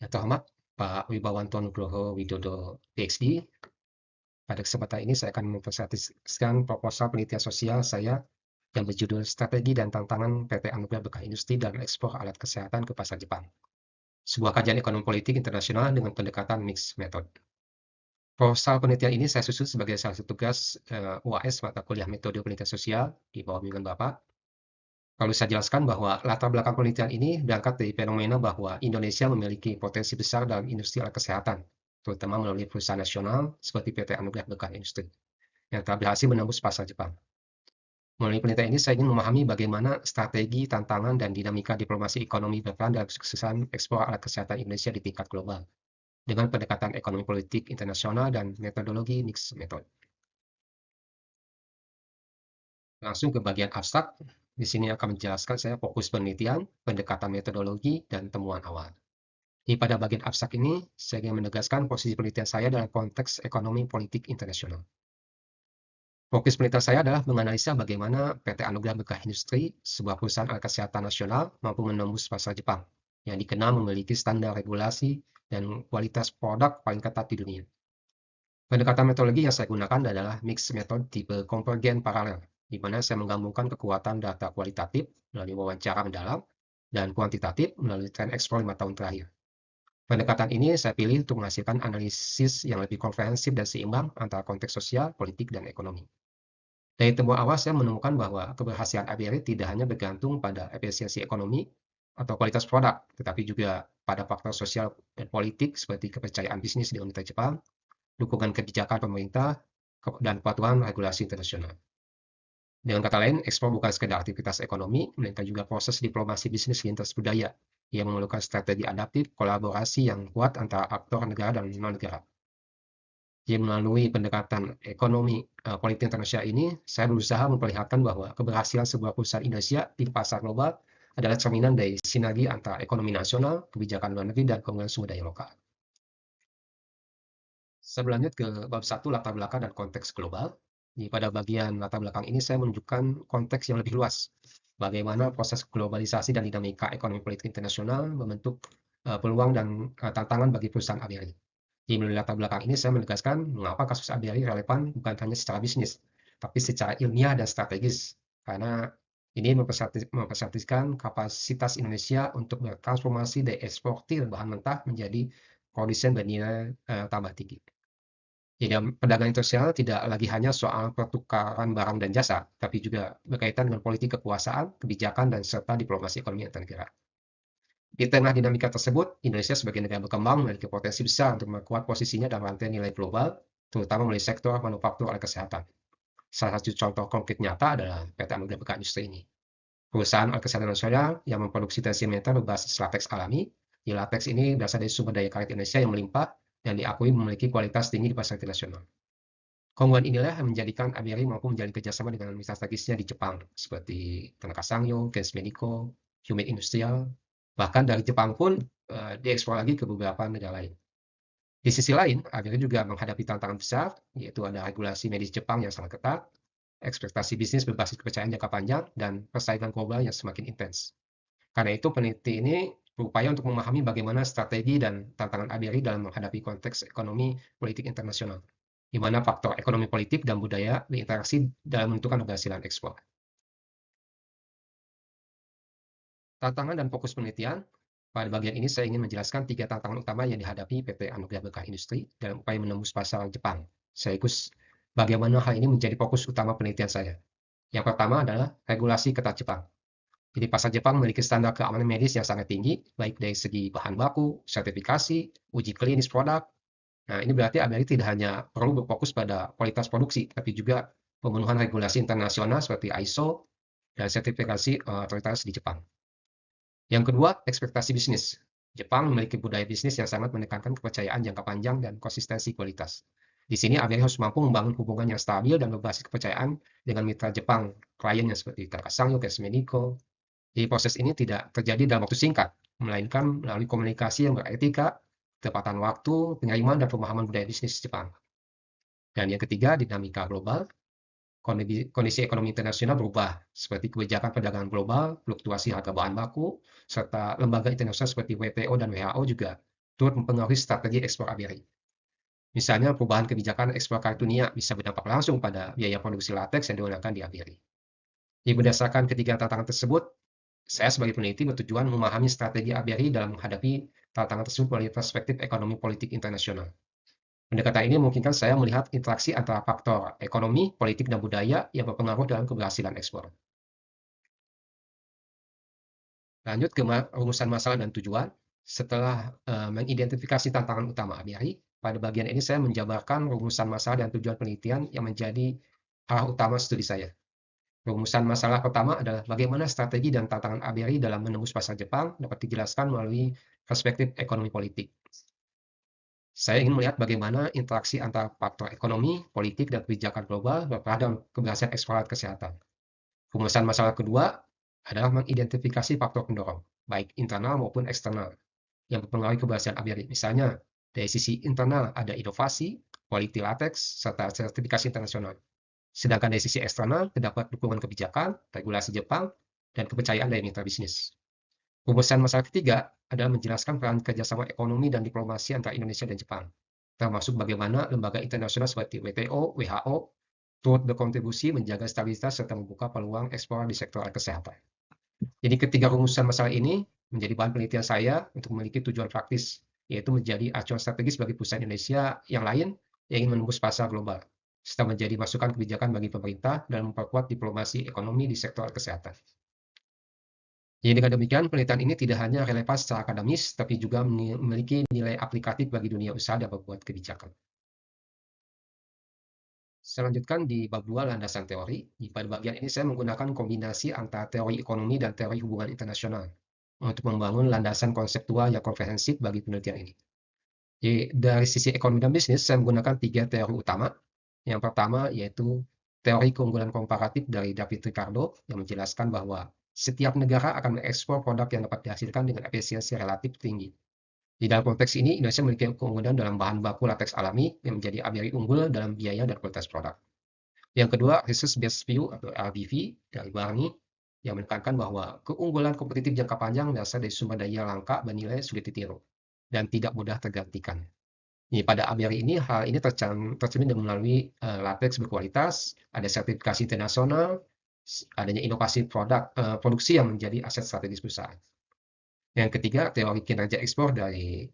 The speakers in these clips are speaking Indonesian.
Yang terhormat Pak Wibawanto Nugroho Widodo, PhD. Pada kesempatan ini saya akan mempresentasikan proposal penelitian sosial saya yang berjudul Strategi dan Tantangan PT Anugerah Berkah Industri dalam Ekspor Alat Kesehatan ke Pasar Jepang. Sebuah kajian ekonomi politik internasional dengan pendekatan mixed method. Proposal penelitian ini saya susun sebagai salah satu tugas UAS mata kuliah metode penelitian sosial di bawah bimbingan Bapak. Perlu saya jelaskan bahwa latar belakang penelitian ini berangkat dari fenomena bahwa Indonesia memiliki potensi besar dalam industri alat kesehatan, terutama melalui perusahaan nasional seperti PT Anugerah Berkah Industri, yang telah berhasil menembus pasar Jepang. Melalui penelitian ini, saya ingin memahami bagaimana strategi, tantangan, dan dinamika diplomasi ekonomi berperan dalam kesuksesan ekspor alat kesehatan Indonesia di tingkat global, dengan pendekatan ekonomi politik internasional dan metodologi mixed method. Langsung ke bagian abstrak. Di sini akan menjelaskan saya fokus penelitian, pendekatan metodologi, dan temuan awal. Pada bagian abstrak ini, saya ingin menegaskan posisi penelitian saya dalam konteks ekonomi politik internasional. Fokus penelitian saya adalah menganalisa bagaimana PT Anugerah Berkah Industri, sebuah perusahaan alat kesehatan nasional, mampu menembus pasar Jepang, yang dikenal memiliki standar regulasi dan kualitas produk paling ketat di dunia. Pendekatan metodologi yang saya gunakan adalah mixed method tipe konvergen paralel, di mana saya menggabungkan kekuatan data kualitatif melalui wawancara mendalam dan kuantitatif melalui tren ekspor 5 tahun terakhir. Pendekatan ini saya pilih untuk menghasilkan analisis yang lebih komprehensif dan seimbang antara konteks sosial, politik, dan ekonomi. Dari temuan awal, saya menemukan bahwa keberhasilan ABRI tidak hanya bergantung pada efisiensi ekonomi atau kualitas produk, tetapi juga pada faktor sosial dan politik seperti kepercayaan bisnis di pemerintah Jepang, dukungan kebijakan pemerintah, dan kepatuhan regulasi internasional. Dengan kata lain, ekspor bukan sekedar aktivitas ekonomi, melainkan juga proses diplomasi bisnis lintas budaya yang memerlukan strategi adaptif, kolaborasi yang kuat antara aktor negara dan non-negara. Jadi melalui pendekatan ekonomi politik internasional ini, saya berusaha memperlihatkan bahwa keberhasilan sebuah perusahaan Indonesia di pasar global adalah cerminan dari sinergi antara ekonomi nasional, kebijakan luar negeri, dan keunggulan sumber daya lokal. Saya berlanjut ke bab 1, latar belakang dan konteks global. Pada bagian latar belakang ini saya menunjukkan konteks yang lebih luas. Bagaimana proses globalisasi dan dinamika ekonomi politik internasional membentuk peluang dan tantangan bagi perusahaan ABRI. Di melalui latar belakang ini saya menegaskan mengapa kasus ABRI relevan bukan hanya secara bisnis, tapi secara ilmiah dan strategis. Karena ini mempersatukan kapasitas Indonesia untuk bertransformasi dari eksportir bahan mentah menjadi produsen bernilai tambah tinggi. Jadi perdagangan internasional tidak lagi hanya soal pertukaran barang dan jasa, tapi juga berkaitan dengan politik kekuasaan, kebijakan, dan serta diplomasi ekonomi antar negara. Di tengah dinamika tersebut, Indonesia sebagai negara berkembang memiliki potensi besar untuk memperkuat posisinya dalam rantai nilai global, terutama melalui sektor manufaktur alat kesehatan. Salah satu contoh konkret nyata adalah PT Anugerah Berkah Industri ini. Perusahaan alat kesehatan nasional yang memproduksi tensiometer berbasis latex alami. Di latex ini berasal dari sumber daya karet Indonesia yang melimpah dan diakui memiliki kualitas tinggi di pasar internasional. Keunggulan inilah yang menjadikan ABRI mampu menjalin kerjasama dengan mitra strategisnya di Jepang, seperti Tanaka Sangyo, Gens Medico, Humit Industrial. Bahkan dari Jepang pun diekspor lagi ke beberapa negara lain. Di sisi lain, ABRI juga menghadapi tantangan besar, yaitu ada regulasi medis Jepang yang sangat ketat, ekspektasi bisnis berbasis kepercayaan jangka panjang, dan persaingan global yang semakin intens. Karena itu, peneliti ini berupaya untuk memahami bagaimana strategi dan tantangan ABRI dalam menghadapi konteks ekonomi politik internasional, di mana faktor ekonomi politik dan budaya berinteraksi dalam menentukan keberhasilan ekspor. Tantangan dan fokus penelitian. Pada bagian ini saya ingin menjelaskan 3 tantangan utama yang dihadapi PT Anugerah Berkah Industri dalam upaya menembus pasar Jepang. Sekaligus bagaimana hal ini menjadi fokus utama penelitian saya. Yang pertama adalah regulasi ketat Jepang. Jadi pasar Jepang memiliki standar keamanan medis yang sangat tinggi, baik dari segi bahan baku, sertifikasi, uji klinis produk. Nah, ini berarti ABRI tidak hanya perlu berfokus pada kualitas produksi, tapi juga pemenuhan regulasi internasional seperti ISO dan sertifikasi otoritas di Jepang. Yang kedua, ekspektasi bisnis. Jepang memiliki budaya bisnis yang sangat menekankan kepercayaan jangka panjang dan konsistensi kualitas. Di sini ABRI harus mampu membangun hubungan yang stabil dan berbasis kepercayaan dengan mitra Jepang, kliennya seperti Tanaka Sangyo, Gens Medico. Jadi proses ini tidak terjadi dalam waktu singkat, melainkan melalui komunikasi yang beretika, ketepatan waktu, penerimaan, dan pemahaman budaya bisnis Jepang. Dan yang ketiga, dinamika global. Kondisi ekonomi internasional berubah, seperti kebijakan perdagangan global, fluktuasi harga bahan baku, serta lembaga internasional seperti WTO dan WHO juga turut mempengaruhi strategi ekspor ABRI. Misalnya, perubahan kebijakan ekspor karet dunia bisa berdampak langsung pada biaya produksi lateks yang digunakan di ABRI. Jadi berdasarkan ketiga tantangan tersebut, saya sebagai peneliti bertujuan memahami strategi ABRI dalam menghadapi tantangan tersebut melalui perspektif ekonomi politik internasional. Pendekatan ini memungkinkan saya melihat interaksi antara faktor ekonomi, politik, dan budaya yang berpengaruh dalam keberhasilan ekspor. Lanjut ke rumusan masalah dan tujuan. Setelah mengidentifikasi tantangan utama ABRI, pada bagian ini saya menjabarkan rumusan masalah dan tujuan penelitian yang menjadi arah utama studi saya. Rumusan masalah pertama adalah bagaimana strategi dan tantangan ABRI dalam menembus pasar Jepang dapat dijelaskan melalui perspektif ekonomi politik. Saya ingin melihat bagaimana interaksi antara faktor ekonomi, politik, dan kebijakan global berperan dalam keberhasilan ekspor alat kesehatan. Rumusan masalah kedua adalah mengidentifikasi faktor pendorong, baik internal maupun eksternal, yang mempengaruhi keberhasilan ABRI. Misalnya, dari sisi internal ada inovasi, quality latex, serta sertifikasi internasional. Sedangkan dari sisi eksternal, terdapat dukungan kebijakan, regulasi Jepang, dan kepercayaan dari mitra bisnis. Rumusan masalah ketiga adalah menjelaskan peran kerjasama ekonomi dan diplomasi antara Indonesia dan Jepang, termasuk bagaimana lembaga internasional seperti WTO, WHO, turut berkontribusi menjaga stabilitas serta membuka peluang ekspor di sektor kesehatan. Jadi ketiga rumusan masalah ini menjadi bahan penelitian saya untuk memiliki tujuan praktis, yaitu menjadi acuan strategis bagi perusahaan Indonesia yang lain yang ingin menembus pasar global, serta menjadi masukan kebijakan bagi pemerintah dalam memperkuat diplomasi ekonomi di sektor kesehatan. Jadi dengan demikian, penelitian ini tidak hanya relevan secara akademis, tapi juga memiliki nilai aplikatif bagi dunia usaha dan pembuat kebijakan. Saya lanjutkan di bab 2 landasan teori. Pada bagian ini saya menggunakan kombinasi antara teori ekonomi dan teori hubungan internasional untuk membangun landasan konseptual yang komprehensif bagi penelitian ini. Jadi, dari sisi ekonomi dan bisnis, saya menggunakan 3 teori utama. Yang pertama yaitu teori keunggulan komparatif dari David Ricardo yang menjelaskan bahwa setiap negara akan mengekspor produk yang dapat dihasilkan dengan efisiensi relatif tinggi. Di dalam konteks ini, Indonesia memiliki keunggulan dalam bahan baku lateks alami yang menjadi ABRI unggul dalam biaya dan kualitas produk. Yang kedua, Research Based View atau RBV dari Barney yang menekankan bahwa keunggulan kompetitif jangka panjang berasal dari sumber daya langka bernilai sulit ditiru dan tidak mudah tergantikan. Pada ABRI ini, hal ini tercermin melalui lateks berkualitas, ada sertifikasi internasional, adanya inovasi produksi yang menjadi aset strategis perusahaan. Yang ketiga, teori kinerja ekspor dari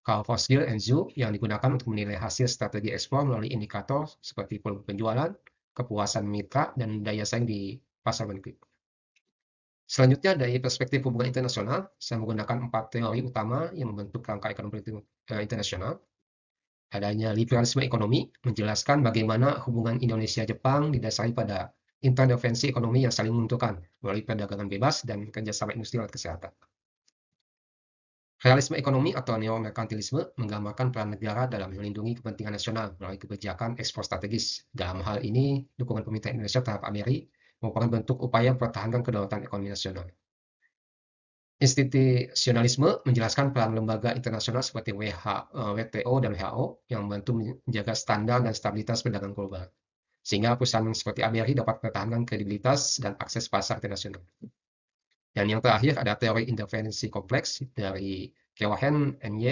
Carl Vosgiel and Zhu yang digunakan untuk menilai hasil strategi ekspor melalui indikator seperti volume penjualan, kepuasan mitra, dan daya saing di pasar negeri. Selanjutnya, dari perspektif hubungan internasional, saya menggunakan 4 teori utama yang membentuk kerangka ekonomi internasional. Adanya liberalisme ekonomi, menjelaskan bagaimana hubungan Indonesia-Jepang didasari pada intervensi ekonomi yang saling menguntungkan melalui perdagangan bebas dan kerjasama industri alat kesehatan. Realisme ekonomi atau neomerkantilisme menggambarkan peran negara dalam melindungi kepentingan nasional melalui kebijakan ekspor strategis. Dalam hal ini, dukungan pemerintah Indonesia terhadap ABRI merupakan bentuk upaya mempertahankan kedaulatan ekonomi nasional. Institusionalisme menjelaskan peran lembaga internasional seperti WTO dan WHO yang membantu menjaga standar dan stabilitas perdagangan global, sehingga perusahaan seperti ABRI dapat mempertahankan kredibilitas dan akses pasar internasional. Dan yang terakhir ada teori intervensi kompleks dari Keohane N.Y.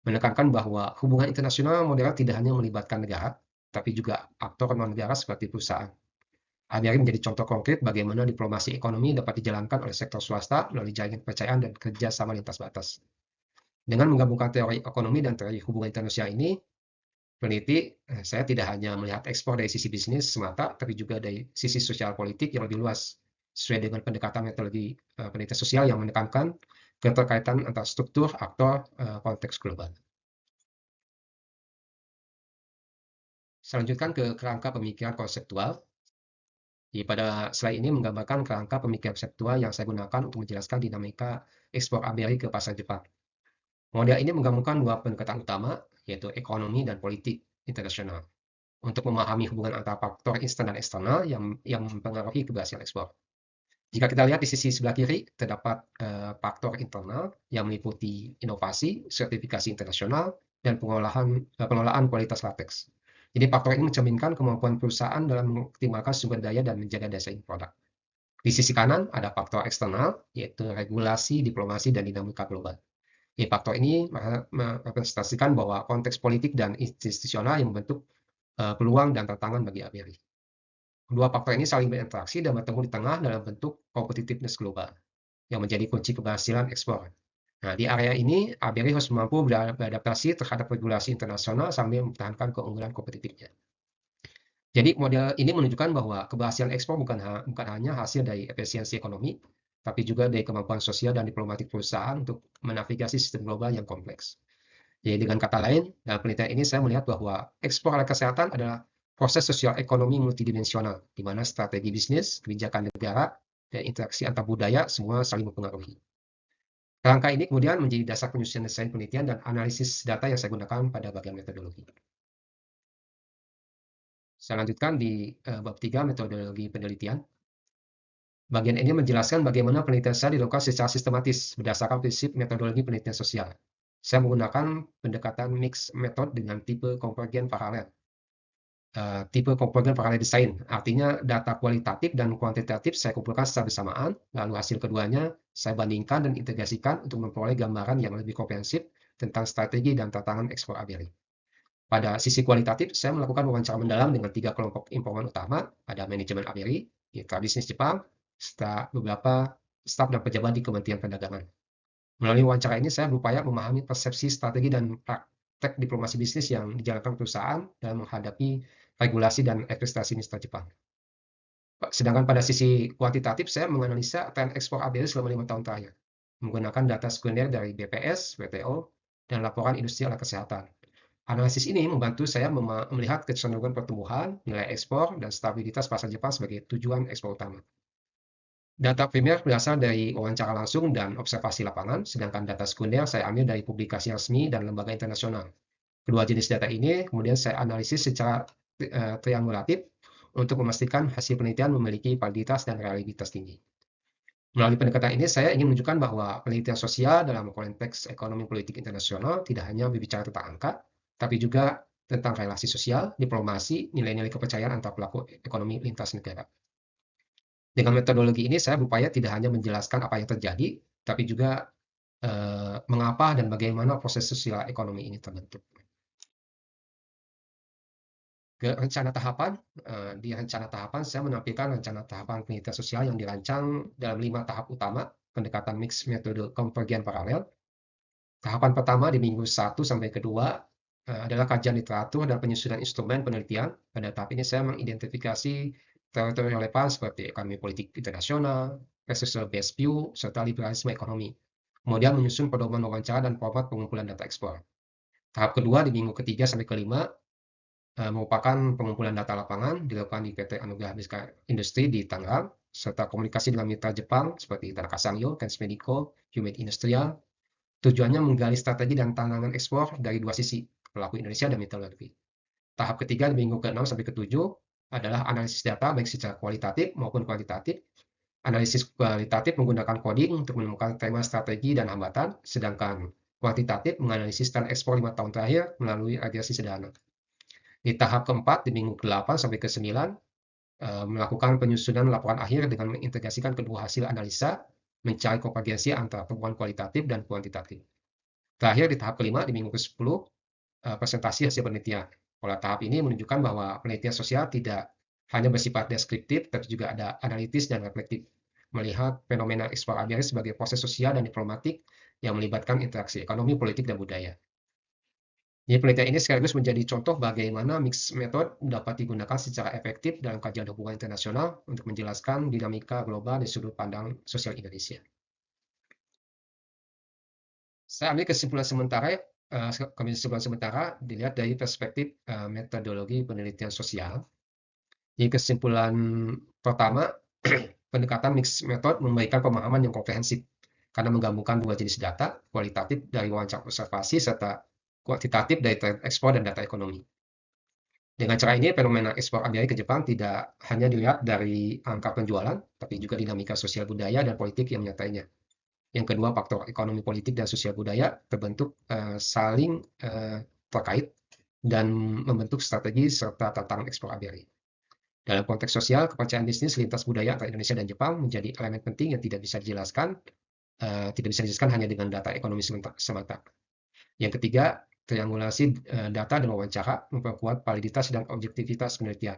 menekankan bahwa hubungan internasional modern tidak hanya melibatkan negara, tapi juga aktor non-negara seperti perusahaan. ABRI menjadi contoh konkret bagaimana diplomasi ekonomi dapat dijalankan oleh sektor swasta melalui jaringan kepercayaan dan kerjasama lintas batas. Dengan menggabungkan teori ekonomi dan teori hubungan internasional ini, peneliti saya tidak hanya melihat ekspor dari sisi bisnis semata, tapi juga dari sisi sosial politik yang lebih luas, sesuai dengan pendekatan metodologi penelitian sosial yang menekankan keterkaitan antara struktur, aktor, konteks global. Selanjutkan ke kerangka pemikiran konseptual. Pada slide ini menggambarkan kerangka pemikiran konseptual yang saya gunakan untuk menjelaskan dinamika ekspor ABRI ke pasar Jepang. Model ini menggabungkan 2 pendekatan utama, yaitu ekonomi dan politik internasional, untuk memahami hubungan antara faktor internal dan eksternal yang mempengaruhi keberhasilan ekspor. Jika kita lihat di sisi sebelah kiri, terdapat faktor internal yang meliputi inovasi, sertifikasi internasional, dan pengelolaan kualitas lateks. Jadi faktor ini mencerminkan kemampuan perusahaan dalam mengoptimalkan sumber daya dan menjaga daya saing produk. Di sisi kanan ada faktor eksternal, yaitu regulasi, diplomasi, dan dinamika global. Faktor ini merepresentasikan bahwa konteks politik dan institusional yang membentuk peluang dan tantangan bagi ABRI. Kedua faktor ini saling berinteraksi dan bertemu di tengah dalam bentuk competitiveness global, yang menjadi kunci keberhasilan ekspor. Nah, di area ini, ABRI harus mampu beradaptasi terhadap regulasi internasional sambil mempertahankan keunggulan kompetitifnya. Jadi model ini menunjukkan bahwa keberhasilan ekspor bukan hanya hasil dari efisiensi ekonomi, tapi juga dari kemampuan sosial dan diplomatik perusahaan untuk menavigasi sistem global yang kompleks. Jadi dengan kata lain, dalam penelitian ini saya melihat bahwa ekspor alat kesehatan adalah proses sosial ekonomi multidimensional, di mana strategi bisnis, kebijakan negara, dan interaksi antar budaya semua saling mempengaruhi. Kerangka ini kemudian menjadi dasar penyusunan desain penelitian dan analisis data yang saya gunakan pada bagian metodologi. Saya lanjutkan di bab 3, metodologi penelitian. Bagian ini menjelaskan bagaimana penelitian saya dilakukan secara sistematis berdasarkan prinsip metodologi penelitian sosial. Saya menggunakan pendekatan mixed method dengan tipe konvergen paralel. Tipe konvergen paralel design, artinya data kualitatif dan kuantitatif saya kumpulkan secara bersamaan, lalu hasil keduanya saya bandingkan dan integrasikan untuk memperoleh gambaran yang lebih komprehensif tentang strategi dan tantangan ekspor ABRI. Pada sisi kualitatif, saya melakukan wawancara mendalam dengan 3 kelompok informan utama, ada manajemen ABRI, mitra bisnis Jepang, serta beberapa staf dan pejabat di Kementerian Perdagangan. Melalui wawancara ini, saya berupaya memahami persepsi, strategi, dan praktek diplomasi bisnis yang dijalankan perusahaan dalam menghadapi regulasi dan investasi mitra Jepang. Sedangkan pada sisi kuantitatif, saya menganalisa tren ekspor ABRI selama 5 tahun terakhir, menggunakan data sekunder dari BPS, WTO, dan laporan industri alat kesehatan. Analisis ini membantu saya melihat kecenderungan pertumbuhan, nilai ekspor, dan stabilitas pasar Jepang sebagai tujuan ekspor utama. Data primer berasal dari wawancara langsung dan observasi lapangan, sedangkan data sekunder saya ambil dari publikasi resmi dan lembaga internasional. Kedua jenis data ini kemudian saya analisis secara triangulatif untuk memastikan hasil penelitian memiliki validitas dan reliabilitas tinggi. Melalui pendekatan ini, saya ingin menunjukkan bahwa penelitian sosial dalam konteks ekonomi politik internasional tidak hanya berbicara tentang angka, tapi juga tentang relasi sosial, diplomasi, nilai-nilai kepercayaan antar pelaku ekonomi lintas negara. Dengan metodologi ini, saya berupaya tidak hanya menjelaskan apa yang terjadi, tapi juga mengapa dan bagaimana proses sosial ekonomi ini terbentuk. Rencana tahapan, di rencana tahapan saya menampilkan rencana tahapan penelitian sosial yang dirancang dalam 5 tahap utama pendekatan mix metode konvergen paralel. Tahapan pertama di minggu 1 sampai kedua adalah kajian literatur dan penyusunan instrumen penelitian. Pada tahap ini saya mengidentifikasi teori-teori relevan seperti ekonomi politik internasional, resource based view, serta liberalisme ekonomi. Kemudian menyusun pedoman wawancara dan format pengumpulan data ekspor. Tahap kedua di minggu ketiga sampai kelima merupakan pengumpulan data lapangan dilakukan di PT Anugerah Industri di Tangerang, serta komunikasi dengan mitra Jepang seperti Tanaka Sangyo, Kens Medico, Humate Industrial. Tujuannya menggali strategi dan tantangan ekspor dari dua sisi, pelaku Indonesia dan mitra luar negeri. Tahap ketiga di minggu ke-6 sampai ke-7 adalah analisis data baik secara kualitatif maupun kuantitatif. Analisis kualitatif menggunakan coding untuk menemukan tema strategi dan hambatan, sedangkan kuantitatif menganalisis tren ekspor 5 tahun terakhir melalui regresi sederhana. Di tahap keempat, di minggu ke-8 sampai ke-9, melakukan penyusunan laporan akhir dengan mengintegrasikan kedua hasil analisa, mencari konvergensi antara temuan kualitatif dan kuantitatif. Terakhir, di tahap kelima, di minggu ke-10, presentasi hasil penelitian. Pola tahap ini menunjukkan bahwa penelitian sosial tidak hanya bersifat deskriptif, tapi juga ada analitis dan reflektif, melihat fenomena ekspor ABRI sebagai proses sosial dan diplomatik yang melibatkan interaksi ekonomi, politik, dan budaya. Jadi penelitian ini sekaligus menjadi contoh bagaimana mixed method dapat digunakan secara efektif dalam kajian hubungan internasional untuk menjelaskan dinamika global dari sudut pandang sosial Indonesia. Saya ambil kesimpulan sementara dilihat dari perspektif metodologi penelitian sosial. Jadi kesimpulan pertama, pendekatan mixed method memberikan pemahaman yang komprehensif karena menggabungkan dua jenis data, kualitatif dari wawancara observasi serta kuantitatif dari tren ekspor dan data ekonomi. Dengan cara ini, fenomena ekspor ABRI ke Jepang tidak hanya dilihat dari angka penjualan, tapi juga dinamika sosial budaya dan politik yang menyertainya. Yang kedua, faktor ekonomi politik dan sosial budaya terbentuk saling terkait dan membentuk strategi serta tantangan ekspor ABRI. Dalam konteks sosial, kepercayaan bisnis lintas budaya antara Indonesia dan Jepang menjadi elemen penting yang tidak bisa dijelaskan tidak bisa dijelaskan hanya dengan data ekonomi semata. Yang ketiga, triangulasi data dan wawancara memperkuat validitas dan objektivitas penelitian.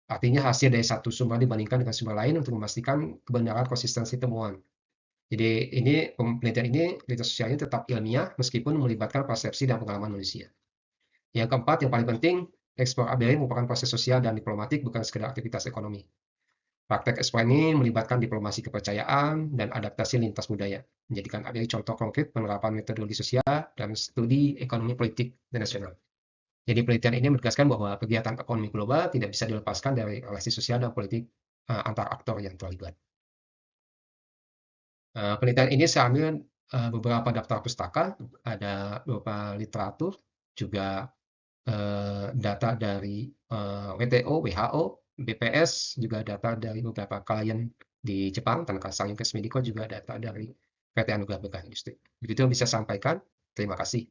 Artinya hasil dari satu sumber dibandingkan dengan sumber lain untuk memastikan kebenaran konsistensi temuan. Jadi ini penelitian ini, penelitian sosial ini tetap ilmiah meskipun melibatkan persepsi dan pengalaman manusia. Yang keempat, yang paling penting, ekspor ABR merupakan proses sosial dan diplomatik, bukan sekedar aktivitas ekonomi. Praktek ekspor ini melibatkan diplomasi kepercayaan dan adaptasi lintas budaya, menjadikan ABR contoh konkret penerapan metodologi sosial dan studi ekonomi politik internasional. Jadi penelitian ini menegaskan bahwa kegiatan ekonomi global tidak bisa dilepaskan dari relasi sosial dan politik antar aktor yang terlibat. Penelitian ini saya ambil beberapa daftar pustaka, ada beberapa literatur, juga data dari WTO, WHO, BPS, juga data dari beberapa klien di Jepang, Tanaka Science Medico, juga data dari PT Anugerah Berkah Industri. Begitu yang bisa sampaikan. Terima kasih.